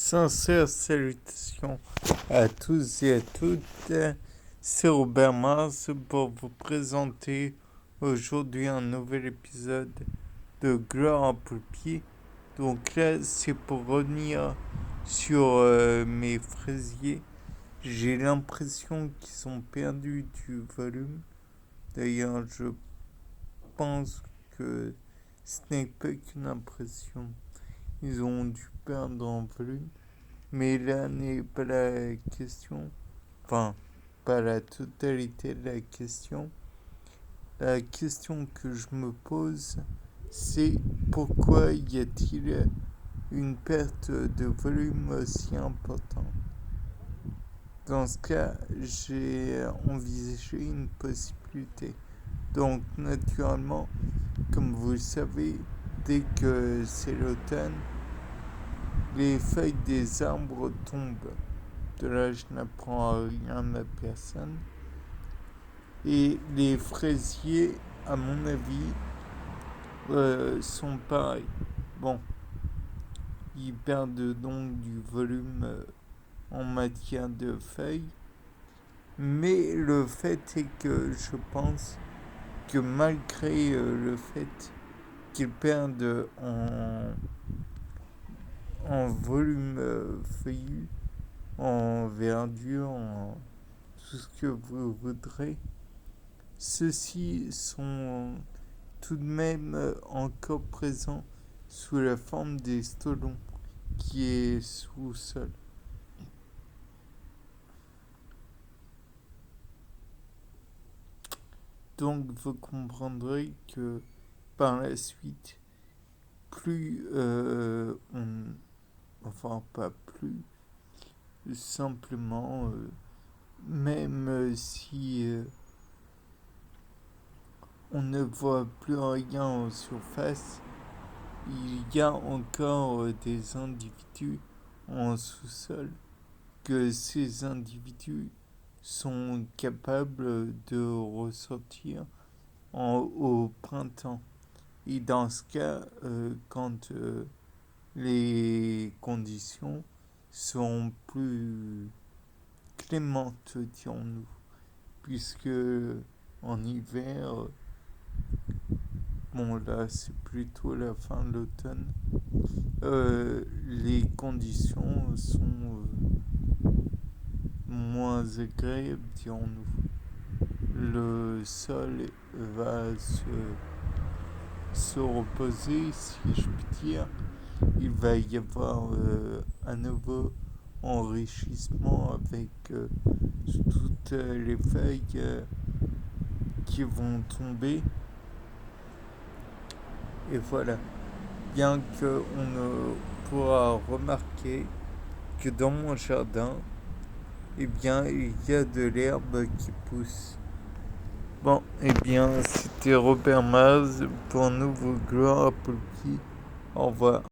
Sincères salutations à tous et à toutes. C'est Robert Mars pour vous présenter aujourd'hui un nouvel épisode de Gloire à Poulpi. Donc là, c'est pour revenir sur mes fraisiers. J'ai l'impression qu'ils ont perdu du volume. D'ailleurs, je pense que ce n'est pas qu'une impression. Ils ont dû perdre en volume. Mais là n'est pas la question. Enfin, pas la totalité de la question. La question que je me pose, c'est pourquoi y a-t-il une perte de volume aussi importante? Dans ce cas, j'ai envisagé une possibilité. Donc, naturellement, comme vous le savez, dès que c'est l'automne, les feuilles des arbres tombent. De là, je n'apprends rien à personne. Et les fraisiers, à mon avis, sont pareils. Bon, ils perdent donc du volume en matière de feuilles. Mais le fait est que je pense que malgré le fait qu'ils perdent en volume feuillu, en verdure, en tout ce que vous voudrez, ceux-ci sont tout de même encore présents sous la forme des stolons qui est sous sol. Donc vous comprendrez que par la suite, plus enfin pas plus, simplement, même si on ne voit plus rien en surface, il y a encore des individus en sous-sol, que ces individus sont capables de ressortir au printemps. Et dans ce cas, quand les conditions sont plus clémentes, dirons-nous, puisque en hiver, bon là c'est plutôt la fin de l'automne, les conditions sont moins agréables, dirons-nous. Le sol va se reposer, si je puis dire. Il va y avoir un nouveau enrichissement avec toutes les feuilles qui vont tomber. Et voilà. Bien qu'on ne pourra remarquer que dans mon jardin, eh bien, il y a de l'herbe qui pousse. Bon, eh bien, c'était Robert Maz pour un nouveau Gloire à Poulpi. Au revoir.